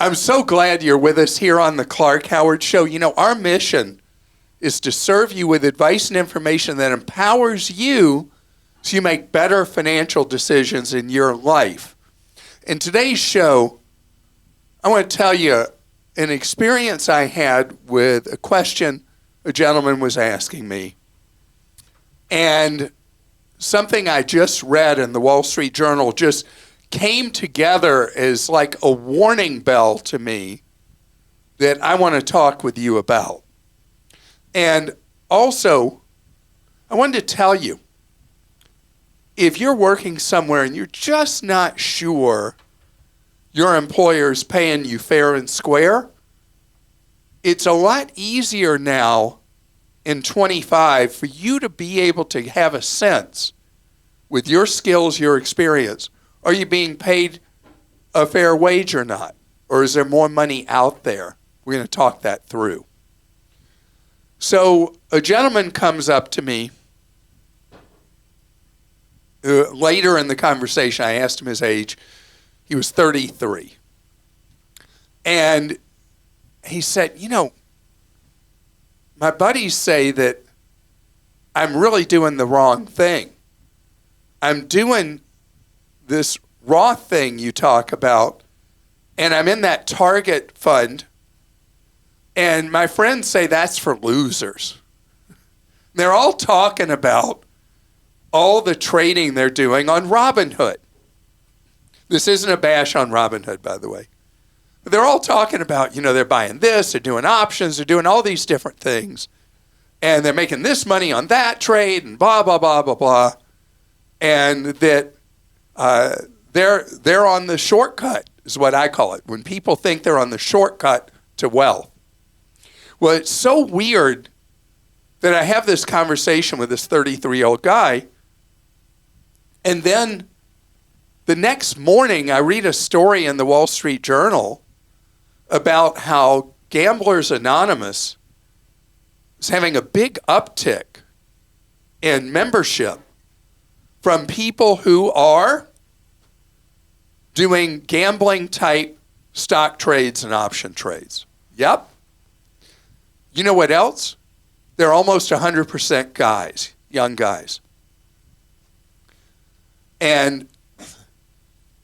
I'm so glad you're with us here on the Clark Howard Show. You know, our mission is to serve you with advice and information that empowers you so you make better financial decisions in your life. In today's show, I want to tell you an experience I had with a question a gentleman was asking me, and something I just read in the Wall Street Journal just came together as like a warning bell to me that I want to talk with you about. And also, I wanted to tell you, if you're working somewhere and you're just not sure your employer's paying you fair and square, it's a lot easier now in 25 for you to be able to have a sense with your skills, your experience. Are you being paid a fair wage or not? Or is there more money out there? We're going to talk that through. So a gentleman comes up to me later in the conversation. I asked him his age. He was 33. And he said, you know, my buddies say that I'm really doing the wrong thing. I'm doing this Roth thing you talk about, and I'm in that target fund, and my friends say that's for losers. They're all talking about all the trading they're doing on Robinhood. This isn't a bash on Robinhood, by the way. But they're all talking about, you know, they're buying this, they're doing options, they're doing all these different things, and they're making this money on that trade, and blah, blah, blah, blah, blah, and that they're on the shortcut, is what I call it, when people think they're on the shortcut to wealth. Well, it's so weird that I have this conversation with this 33-year-old guy, and then the next morning I read a story in the Wall Street Journal about how Gamblers Anonymous is having a big uptick in membership from people who are doing gambling-type stock trades and option trades. Yep. You know what else? They're almost 100% guys, young guys. And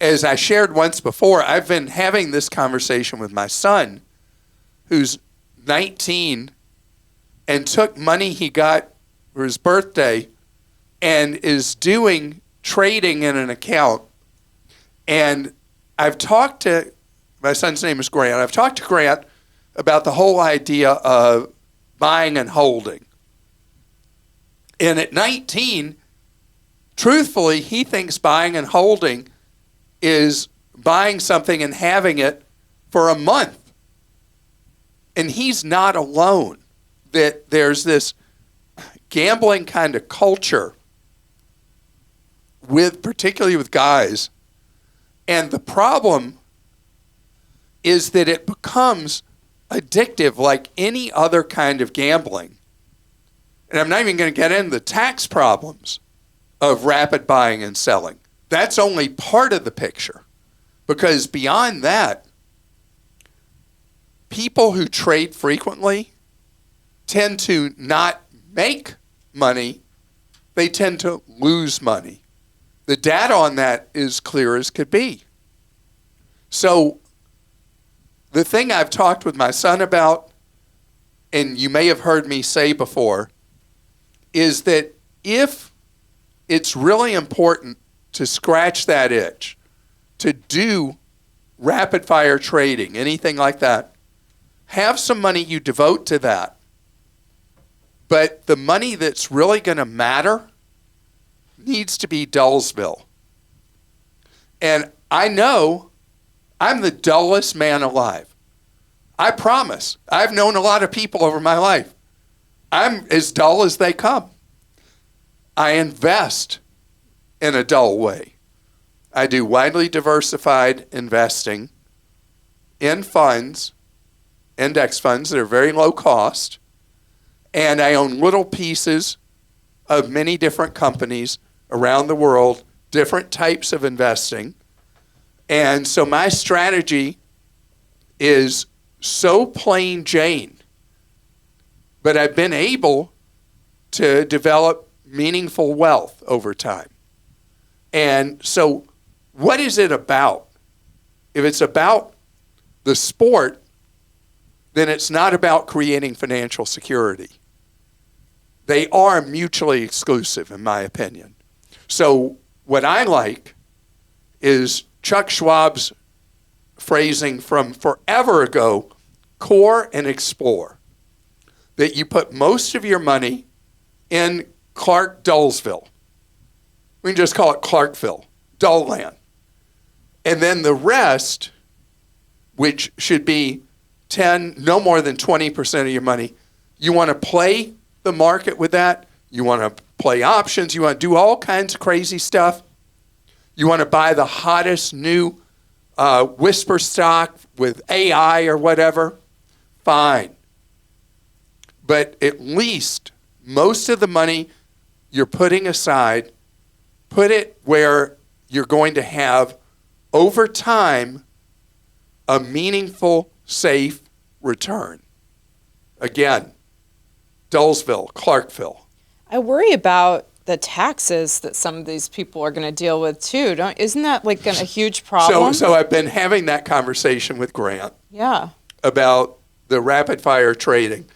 as I shared once before, I've been having this conversation with my son, who's 19, and took money he got for his birthday and is doing trading in an account. And I've talked to, my son's name is Grant, I've talked to Grant about the whole idea of buying and holding. And at 19, truthfully, he thinks buying and holding is buying something and having it for a month. And he's not alone. That there's this gambling kind of culture particularly with guys. And the problem is that it becomes addictive like any other kind of gambling. And I'm not even going to get into the tax problems of rapid buying and selling. That's only part of the picture. Because beyond that, people who trade frequently tend to not make money. They tend to lose money. The data on that is clear as could be. So the thing I've talked with my son about, and you may have heard me say before, is that if it's really important to scratch that itch, to do rapid fire trading, anything like that, have some money you devote to that. But the money that's really going to matter needs to be Dullsville. And I know I'm the dullest man alive. I promise. I've known a lot of people over my life. I'm as dull as they come. I invest in a dull way. I do widely diversified investing in funds, index funds that are very low cost, and I own little pieces of many different companies around the world, different types of investing. And so my strategy is so plain Jane, but I've been able to develop meaningful wealth over time. And so what is it about? If it's about the sport, then it's not about creating financial security. They are mutually exclusive, in my opinion. So what I like is Chuck Schwab's phrasing from forever ago, core and explore. That you put most of your money in Clark Dullsville. We can just call it Clarkville, Dull Land. And then the rest, which should be no more than 20% of your money, you want to play the market with that. You want to play options. You want to do all kinds of crazy stuff. You want to buy the hottest new whisper stock with AI or whatever. Fine. But at least most of the money you're putting aside, put it where you're going to have, over time, a meaningful, safe return. Again, Dullsville, Clarkville. I worry about the taxes that some of these people are going to deal with too. Isn't that like a huge problem? So I've been having that conversation with Grant. Yeah. About the rapid fire trading.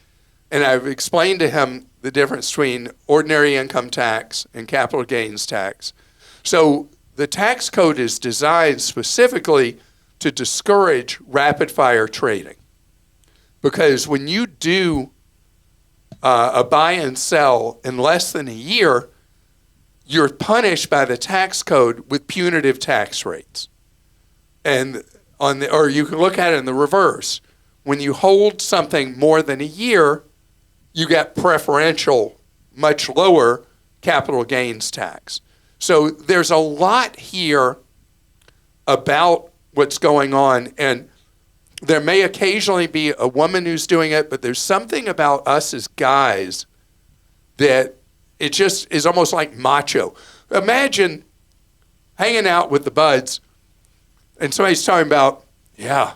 And I've explained to him the difference between ordinary income tax and capital gains tax. So the tax code is designed specifically to discourage rapid fire trading. Because when you do a buy and sell in less than a year, you're punished by the tax code with punitive tax rates. And or you can look at it in the reverse. When you hold something more than a year, you get preferential, much lower capital gains tax. So there's a lot here about what's going on, and there may occasionally be a woman who's doing it, but there's something about us as guys that it just is almost like macho. Imagine hanging out with the buds, and somebody's talking about, yeah,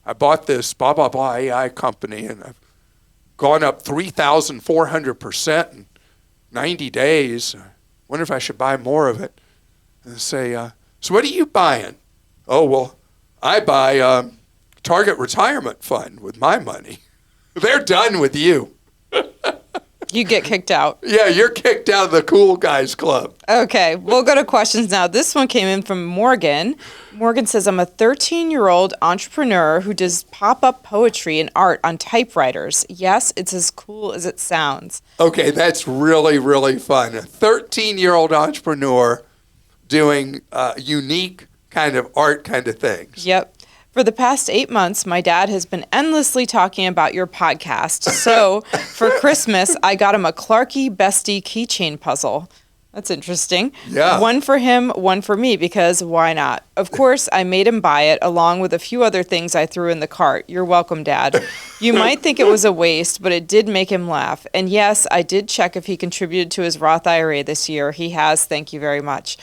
I bought this blah, blah, blah AI company, and I've gone up 3,400% in 90 days. I wonder if I should buy more of it. And say, so what are you buying? Oh, well, I buy Target Retirement Fund with my money. They're done with you. You get kicked out. Yeah, you're kicked out of the cool guys club. Okay, we'll go to questions now. This one came in from Morgan. Morgan says, I'm a 13-year-old entrepreneur who does pop-up poetry and art on typewriters. Yes, it's as cool as it sounds. Okay, that's really, really fun. A 13-year-old entrepreneur doing unique kind of art kind of things. Yep. For the past 8 months, my dad has been endlessly talking about your podcast. So for Christmas, I got him a Clarky Bestie keychain puzzle. That's interesting. Yeah. One for him, one for me, because why not? Of course, I made him buy it, along with a few other things I threw in the cart. You're welcome, Dad. You might think it was a waste, but it did make him laugh. And yes, I did check if he contributed to his Roth IRA this year. He has. Thank you very much.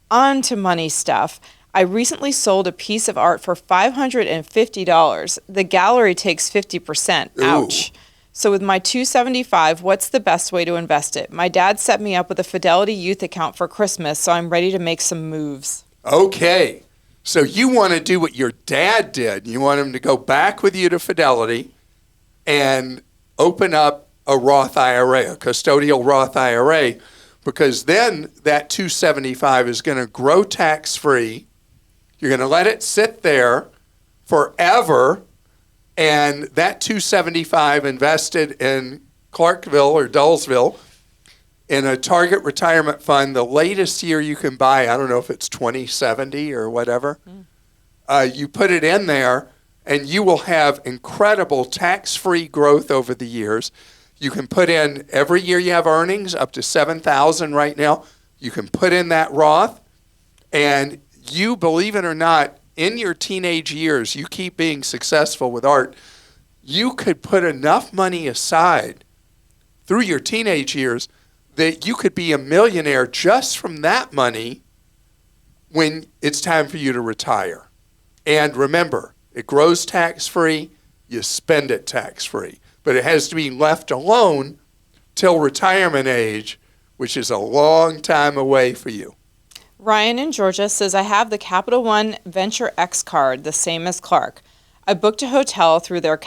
On to money stuff. I recently sold a piece of art for $550. The gallery takes 50%. Ouch. Ooh. So with my $275, what's the best way to invest it? My dad set me up with a Fidelity Youth Account for Christmas, so I'm ready to make some moves. Okay. So you want to do what your dad did. You want him to go back with you to Fidelity and open up a Roth IRA, a custodial Roth IRA, because then that $275 is going to grow tax-free. You're going to let it sit there forever, and that $275 invested in Clarkville or Dullsville in a Target Retirement Fund, the latest year you can buy, I don't know if it's 2070 or whatever, you put it in there, and you will have incredible tax-free growth over the years. You can put in, every year you have earnings, up to $7,000 right now, you can put in that Roth, and you, believe it or not, in your teenage years, you keep being successful with art, you could put enough money aside through your teenage years that you could be a millionaire just from that money when it's time for you to retire. And remember, It grows tax-free. You spend it tax-free. But it has to be left alone till retirement age, which is a long time away for you. Ryan in Georgia says, I have the Capital One Venture X card, the same as Clark. I booked a hotel through the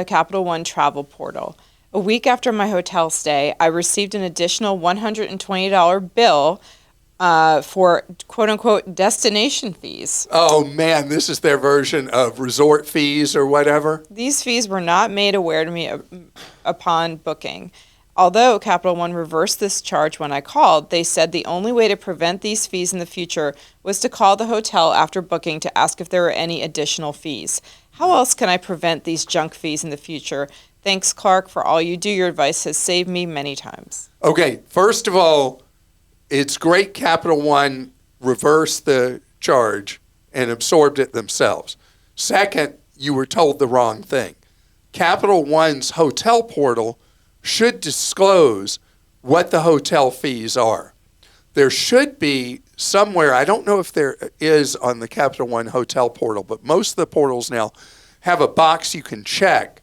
Capital One travel portal. A week after my hotel stay, I received an additional $120 bill for quote-unquote destination fees. Oh, man, this is their version of resort fees or whatever. These fees were not made aware to me upon booking. Although Capital One reversed this charge when I called, they said the only way to prevent these fees in the future was to call the hotel after booking to ask if there were any additional fees. How else can I prevent these junk fees in the future? Thanks, Clark, for all you do. Your advice has saved me many times. Okay, first of all, it's great Capital One reversed the charge and absorbed it themselves. Second, you were told the wrong thing. Capital One's hotel portal should disclose what the hotel fees are. There should be somewhere, I don't know if there is on the Capital One hotel portal, but most of the portals now have a box you can check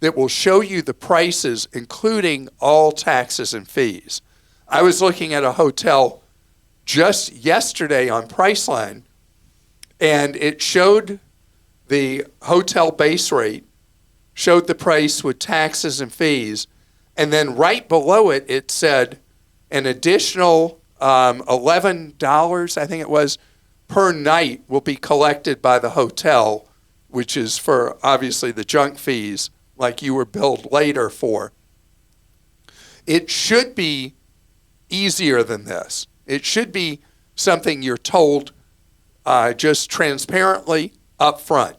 that will show you the prices, including all taxes and fees. I was looking at a hotel just yesterday on Priceline, and it showed the hotel base rate, showed the price with taxes and fees, and then right below it, it said an additional $11, I think it was, per night will be collected by the hotel, which is for, obviously, the junk fees like you were billed later for. It should be easier than this. It should be something you're told just transparently up front.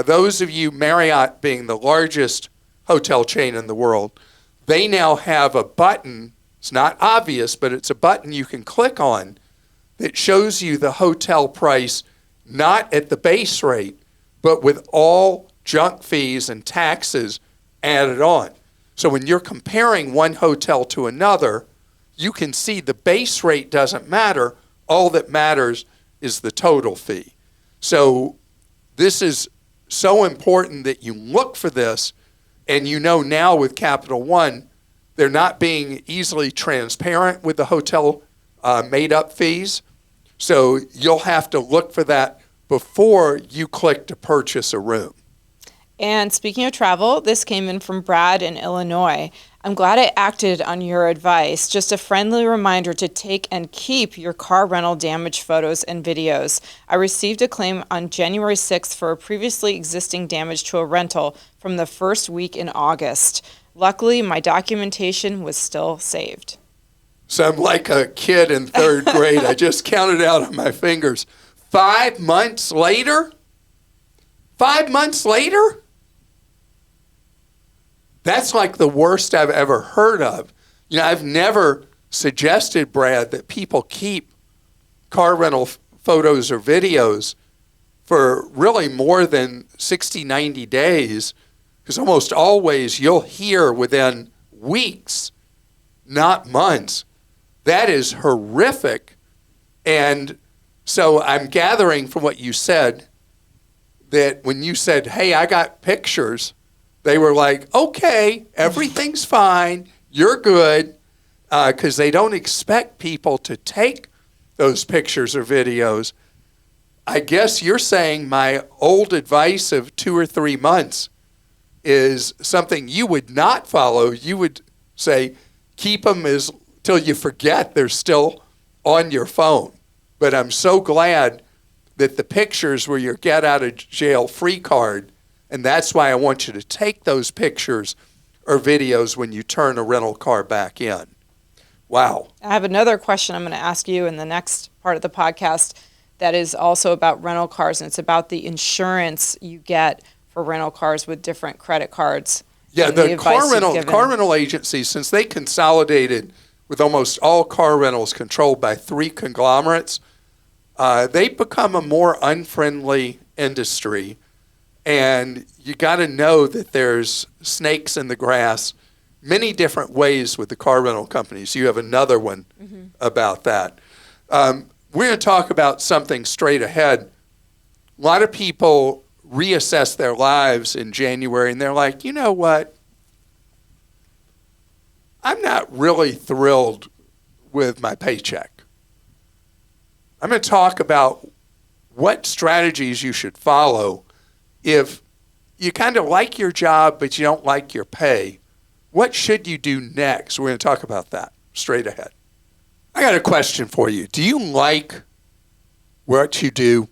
Those of you, Marriott being the largest hotel chain in the world, they now have a button, it's not obvious, but it's a button you can click on that shows you the hotel price, not at the base rate, but with all junk fees and taxes added on. So when you're comparing one hotel to another, you can see the base rate doesn't matter. All that matters is the total fee. So this is so important that you look for this. And you know now with Capital One, they're not being easily transparent with the hotel made-up fees. So you'll have to look for that before you click to purchase a room. And speaking of travel, this came in from Brad in Illinois. I'm glad I acted on your advice. Just a friendly reminder to take and keep your car rental damage photos and videos. I received a claim on January 6th for a previously existing damage to a rental from the first week in August. Luckily, my documentation was still saved. So I'm like a kid in third grade. I just counted out on my fingers. 5 months later? 5 months later? That's like the worst I've ever heard of. You know, I've never suggested, Brad, that people keep car rental photos or videos for really more than 60, 90 days, because almost always you'll hear within weeks, not months. That is horrific. And so I'm gathering from what you said that when you said, hey, I got pictures, they were like, okay, everything's fine, you're good, because they don't expect people to take those pictures or videos. I guess you're saying my old advice of 2 or 3 months is something you would not follow. You would say, keep them till you forget they're still on your phone. But I'm so glad that the pictures were your get out of jail free card. And that's why I want you to take those pictures or videos when you turn a rental car back in. Wow. I have another question I'm going to ask you in the next part of the podcast that is also about rental cars, and it's about the insurance you get for rental cars with different credit cards. Yeah, the car rental agencies, since they consolidated with almost all car rentals controlled by 3 conglomerates, they've become a more unfriendly industry. And you got to know that there's snakes in the grass many different ways with the car rental companies. You have another one about that. We're going to talk about something straight ahead. A lot of people reassess their lives in January and they're like, you know what? I'm not really thrilled with my paycheck. I'm going to talk about what strategies you should follow if you kind of like your job but you don't like your pay. What should you do next? We're going to talk about that straight ahead. I got a question for you. Do you like what you do?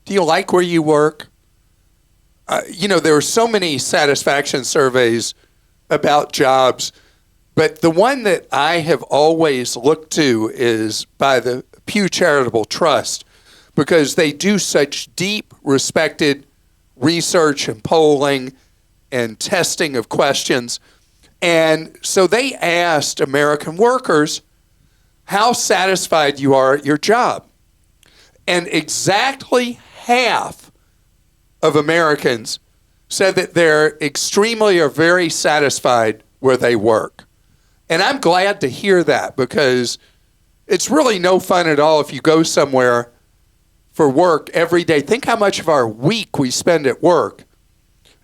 Do you like where you work? There are so many satisfaction surveys about jobs, but the one that I have always looked to is by the Pew Charitable Trust, because they do such deep, respected research and polling and testing of questions. And so they asked American workers how satisfied you are at your job. And exactly half of Americans said that they're extremely or very satisfied where they work. And I'm glad to hear that, because it's really no fun at all if you go somewhere for work every day. Think how much of our week we spend at work,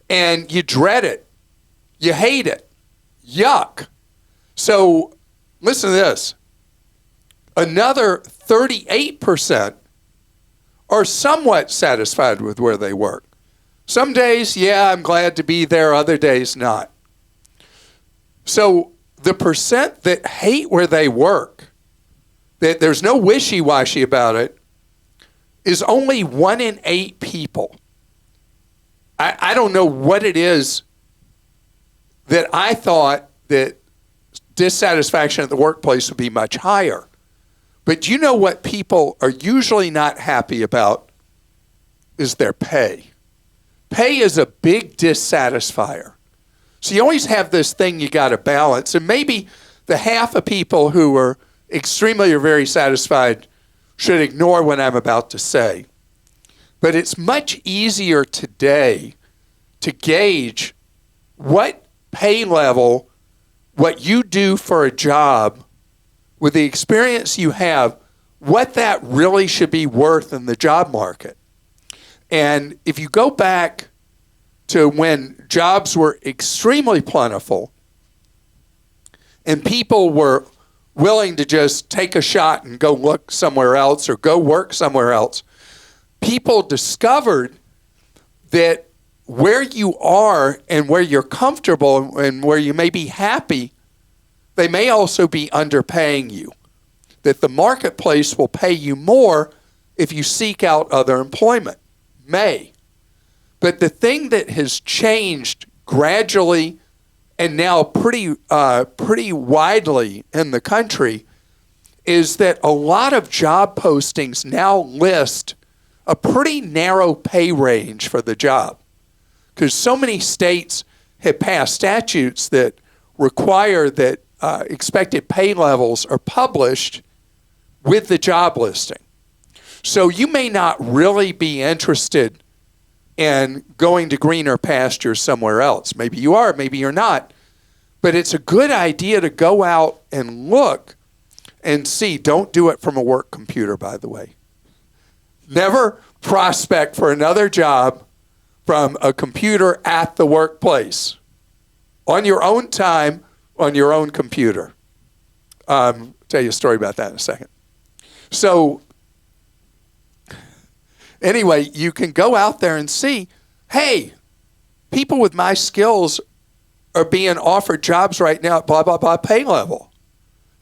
and you dread it. You hate it. Yuck. So listen to this. Another 38% are somewhat satisfied with where they work. Some days, yeah, I'm glad to be there. Other days, not. So the percent that hate where they work, that there's no wishy-washy about it, is only 1 in 8 people. I don't know what it is that I thought that dissatisfaction at the workplace would be much higher. But you know what people are usually not happy about is their pay. Pay is a big dissatisfier. So you always have this thing you got to balance. And maybe the half of people who are extremely or very satisfied should ignore what I'm about to say. But it's much easier today to gauge what pay level, what you do for a job, with the experience you have, what that really should be worth in the job market. And if you go back to when jobs were extremely plentiful and people were willing to just take a shot and go look somewhere else or go work somewhere else, people discovered that where you are and where you're comfortable and where you may be happy, they may also be underpaying you. That the marketplace will pay you more if you seek out other employment. May. But the thing that has changed gradually and now pretty widely in the country is that a lot of job postings now list a pretty narrow pay range for the job, because so many states have passed statutes that require that expected pay levels are published with the job listing. So you may not really be interested in going to greener pastures somewhere else. Maybe you are, maybe you're not. But it's a good idea to go out and look and see. Don't do it from a work computer, by the way. Never prospect for another job from a computer at the workplace. On your own time, on your own computer. I'll tell you a story about that in a second. So anyway, you can go out there and see, hey, people with my skills are being offered jobs right now at blah, blah, blah pay level.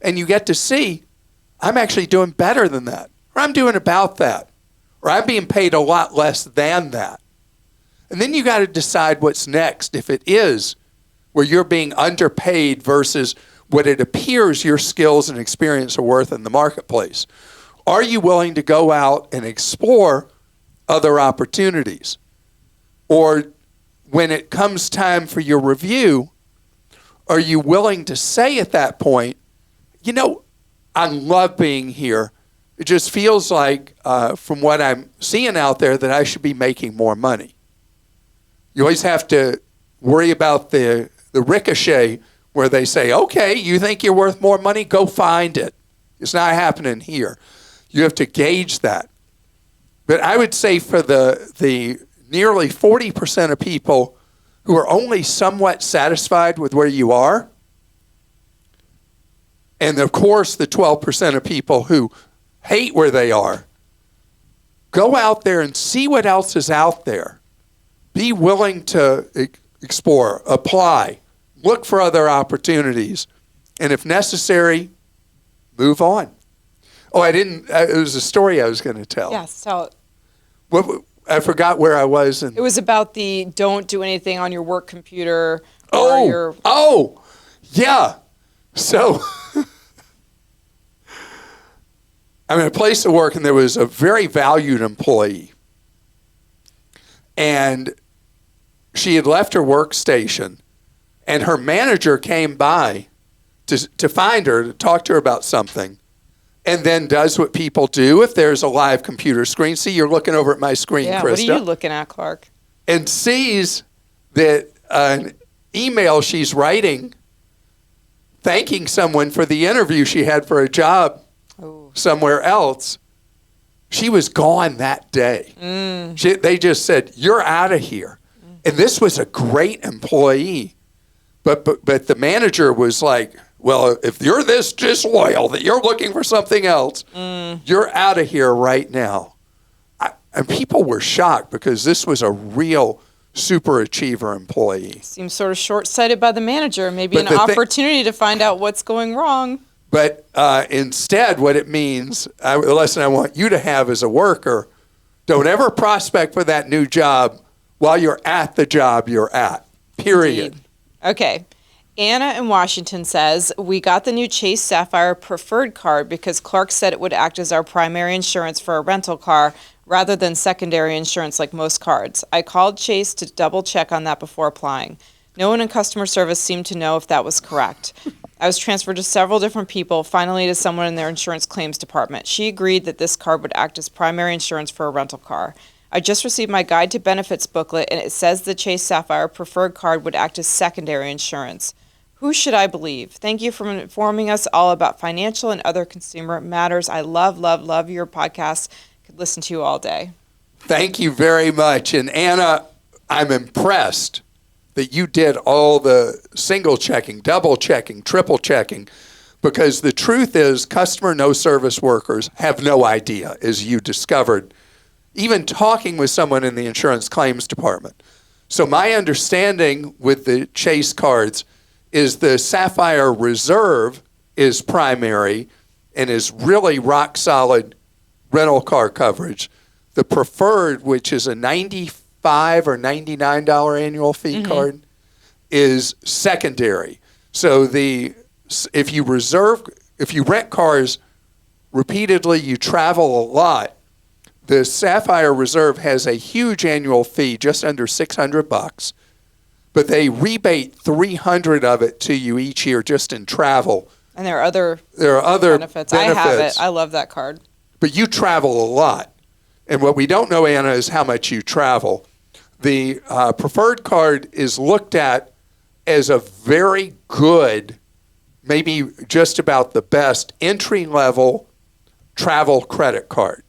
And you get to see, I'm actually doing better than that. Or I'm doing about that. Or I'm being paid a lot less than that. And then you got to decide what's next. If it is where you're being underpaid versus what it appears your skills and experience are worth in the marketplace. Are you willing to go out and explore other opportunities? Or when it comes time for your review, are you willing to say at that point, you know, I love being here. It just feels like, from what I'm seeing out there, that I should be making more money. You always have to worry about the ricochet where they say, okay, you think you're worth more money? Go find it. It's not happening here. You have to gauge that. But I would say for the nearly 40% of people who are only somewhat satisfied with where you are. And of course, the 12% of people who hate where they are. Go out there and see what else is out there. Be willing to explore, apply, look for other opportunities, and if necessary, move on. Oh, it was a story I was going to tell. Yes, tell it. I forgot where I was. It was about the don't do anything on your work computer. Yeah. So I'm in a place of work, and there was a very valued employee. And she had left her workstation, and her manager came by to find her, to talk to her about something, and then does what people do if there's a live computer screen. See, you're looking over at my screen, yeah, Christa. What are you looking at, Clark? And sees that an email she's writing thanking someone for the interview she had for a job somewhere else. She was gone that day. They just said, "You're out of here." And this was a great employee. But the manager was like, "Well, if you're this disloyal that you're looking for something else, you're out of here right now." And people were shocked because this was a real super achiever employee. Seems sort of short-sighted by the manager. Maybe an opportunity to find out what's going wrong. But instead, what it means, the lesson I want you to have as a worker, don't ever prospect for that new job while you're at the job you're at, period. Indeed. Okay. Anna in Washington says, we got the new Chase Sapphire preferred card because Clark said it would act as our primary insurance for a rental car rather than secondary insurance like most cards. I called Chase to double check on that before applying. No one in customer service seemed to know if that was correct. I was transferred to several different people, finally to someone in their insurance claims department. She agreed that this card would act as primary insurance for a rental car. I just received my Guide to Benefits booklet, and it says the Chase Sapphire preferred card would act as secondary insurance. Who should I believe? Thank you for informing us all about financial and other consumer matters. I love, love, love your podcast. Could listen to you all day. Thank you very much. And Anna, I'm impressed that you did all the single checking, double checking, triple checking, because the truth is customer no service workers have no idea, as you discovered, even talking with someone in the insurance claims department. So my understanding with the Chase cards is the Sapphire Reserve is primary and is really rock solid rental car coverage. The Preferred, which is a $95 or $99 annual fee card, is secondary. So if you rent cars repeatedly, you travel a lot, the Sapphire Reserve has a huge annual fee, just under $600, but they rebate $300 of it to you each year just in travel. And there are other benefits. I have it. I love that card. But you travel a lot. And what we don't know, Anna, is how much you travel. The preferred card is looked at as a very good, maybe just about the best, entry-level travel credit card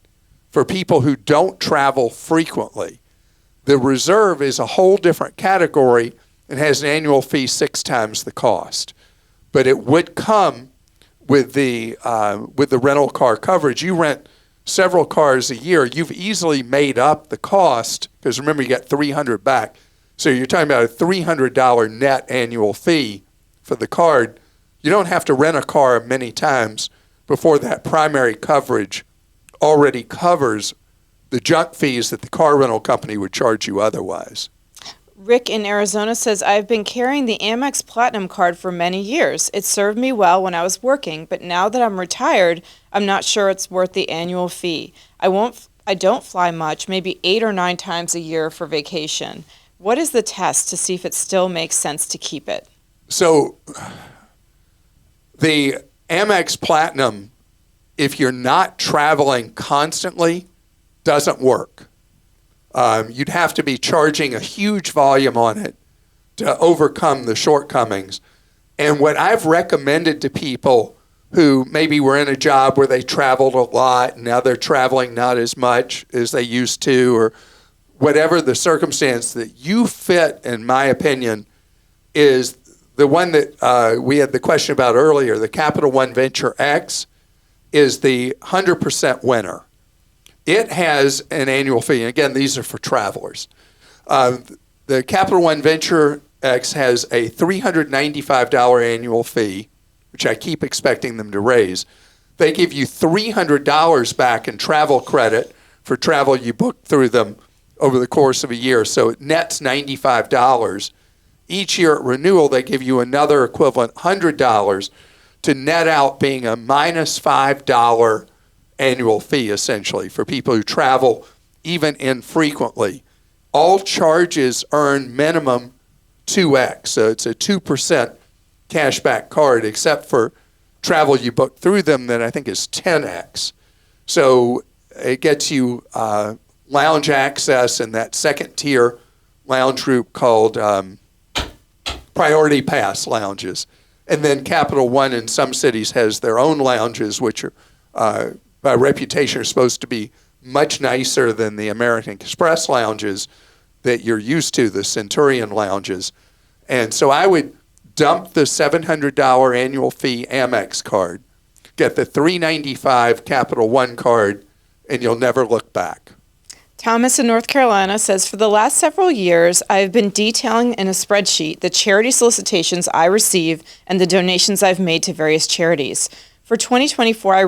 for people who don't travel frequently. The Reserve is a whole different category and has an annual fee 6 times the cost. But it would come with the rental car coverage. You rent several cars a year. You've easily made up the cost, because remember, you got $300 back. So you're talking about a $300 net annual fee for the card. You don't have to rent a car many times before that primary coverage already covers the junk fees that the car rental company would charge you otherwise. Rick in Arizona says, I've been carrying the Amex Platinum card for many years. It served me well when I was working, but now that I'm retired, I'm not sure it's worth the annual fee. I don't fly much, maybe 8 or 9 times a year for vacation. What is the test to see if it still makes sense to keep it? So the Amex Platinum, if you're not traveling constantly, doesn't work. You'd have to be charging a huge volume on it to overcome the shortcomings. And what I've recommended to people who maybe were in a job where they traveled a lot and now they're traveling not as much as they used to, or whatever the circumstance that you fit, in my opinion, is the one that we had the question about earlier. The Capital One Venture X is the 100% winner. It has an annual fee. And again, these are for travelers. The Capital One Venture X has a $395 annual fee, which I keep expecting them to raise. They give you $300 back in travel credit for travel you book through them over the course of a year. So it nets $95. Each year at renewal, they give you another equivalent $100 to net out being a minus $5 annual fee, essentially, for people who travel even infrequently. All charges earn minimum 2x, so it's a 2% cashback card, except for travel you book through them that I think is 10x. So it gets you lounge access in that second tier lounge group called Priority Pass lounges. And then Capital One in some cities has their own lounges, which are by reputation are supposed to be much nicer than the American Express lounges that you're used to, the Centurion lounges. And so I would dump the $700 annual fee Amex card, get the $395 Capital One card, and you'll never look back. Thomas in North Carolina says, for the last several years, I have been detailing in a spreadsheet the charity solicitations I receive and the donations I've made to various charities. For 2024, I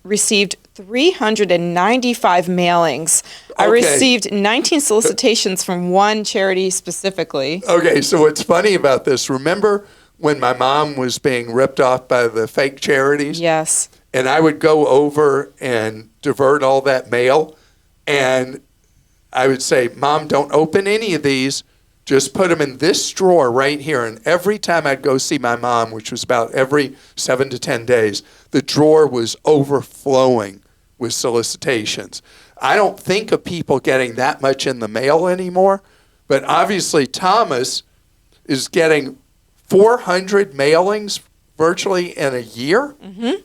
received 395 mailings. I received 19 solicitations from one charity specifically. Okay, so what's funny about this, remember when my mom was being ripped off by the fake charities? Yes. And I would go over and divert all that mail, and I would say, Mom, don't open any of these. Just put them in this drawer right here. And every time I'd go see my mom, which was about every 7 to 10 days, the drawer was overflowing with solicitations. I don't think of people getting that much in the mail anymore, but obviously Thomas is getting 400 mailings virtually in a year. Mm-hmm.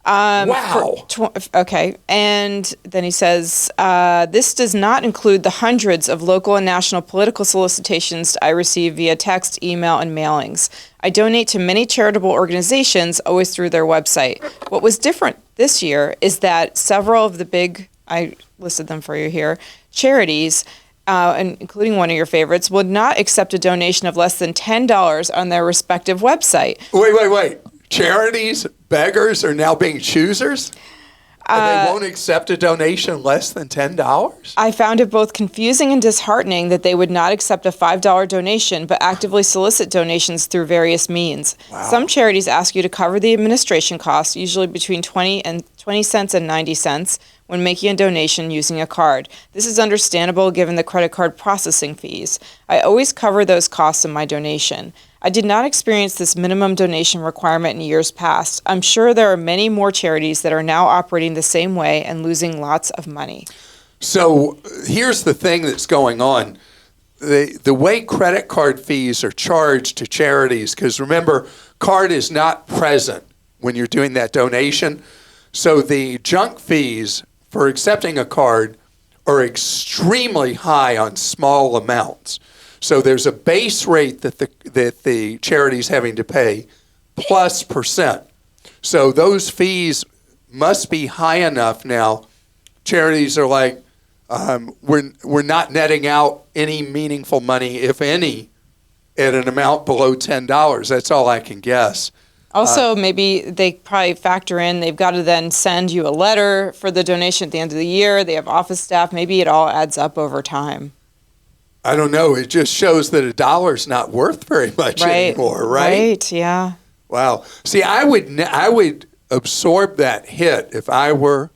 Wow. Okay. And then he says, this does not include the hundreds of local and national political solicitations I receive via text, email, and mailings. I donate to many charitable organizations, always through their website. What was different this year is that several of the big, I listed them for you here, charities, and including one of your favorites, would not accept a donation of less than $10 on their respective website. Wait. Charities, beggars are now being choosers? And they won't accept a donation less than $10? I found it both confusing and disheartening that they would not accept a $5 donation, but actively solicit donations through various means. Wow. Some charities ask you to cover the administration costs, usually between 20 cents and 90 cents, when making a donation using a card. This is understandable given the credit card processing fees. I always cover those costs in my donation. I did not experience this minimum donation requirement in years past. I'm sure there are many more charities that are now operating the same way and losing lots of money. So here's the thing that's going on. The way credit card fees are charged to charities, because remember, card is not present when you're doing that donation. So the junk fees for accepting a card are extremely high on small amounts. So there's a base rate that the charity's having to pay plus percent. So those fees must be high enough now. Charities are like, we're not netting out any meaningful money, if any, at an amount below $10. That's all I can guess. Also, maybe they probably factor in, they've got to then send you a letter for the donation at the end of the year. They have office staff. Maybe it all adds up over time. I don't know. It just shows that $1 is not worth very much anymore, right? Right, yeah. Wow. See, I would absorb that hit if I were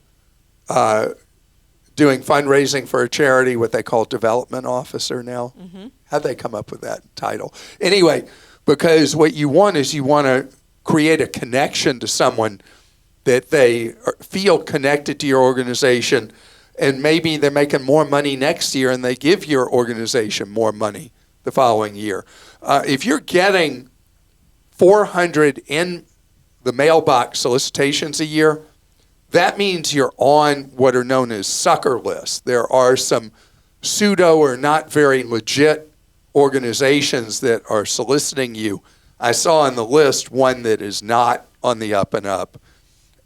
doing fundraising for a charity, what they call development officer now. Mm-hmm. How'd they come up with that title? Anyway, because what you want is you want to create a connection to someone that they feel connected to your organization, and maybe they're making more money next year and they give your organization more money the following year. If you're getting 400 in the mailbox solicitations a year, that means you're on what are known as sucker lists. There are some pseudo or not very legit organizations that are soliciting you. I saw on the list one that is not on the up and up.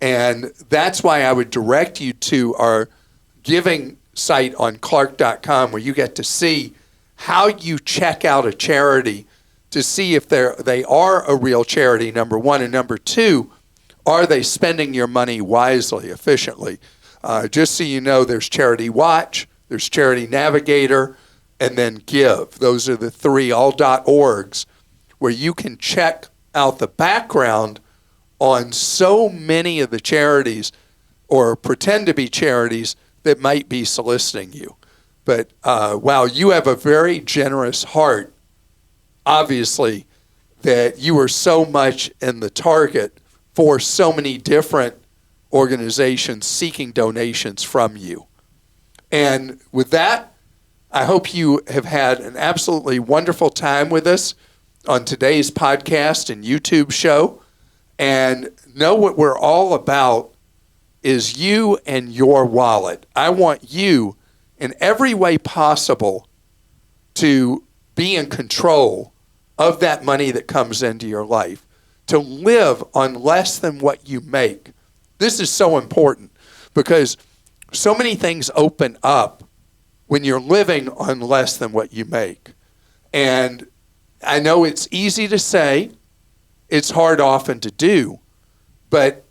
And that's why I would direct you to our giving site on clark.com, where you get to see how you check out a charity to see if they are a real charity, number one. And number two, are they spending your money wisely, efficiently? Just so you know, there's Charity Watch, there's Charity Navigator, and then Give. Those are the three, all .orgs, where you can check out the background on so many of the charities or pretend to be charities that might be soliciting you. But wow, you have a very generous heart, obviously, that you are so much in the target for so many different organizations seeking donations from you. And with that, I hope you have had an absolutely wonderful time with us on today's podcast and YouTube show. And know what we're all about is you and your wallet. I want you in every way possible to be in control of that money that comes into your life, to live on less than what you make. This is so important because so many things open up when you're living on less than what you make. And I know it's easy to say, it's hard often to do, but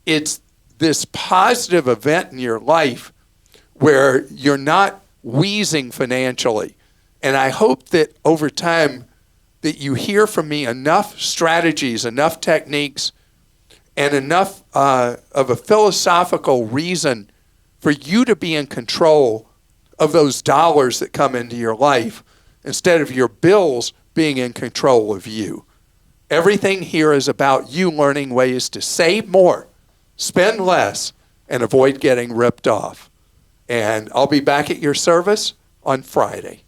it's this positive event in your life where you're not wheezing financially. And I hope that over time that you hear from me enough strategies, enough techniques, and enough of a philosophical reason for you to be in control of those dollars that come into your life instead of your bills being in control of you. Everything here is about you learning ways to save more, spend less, and avoid getting ripped off. And I'll be back at your service on Friday.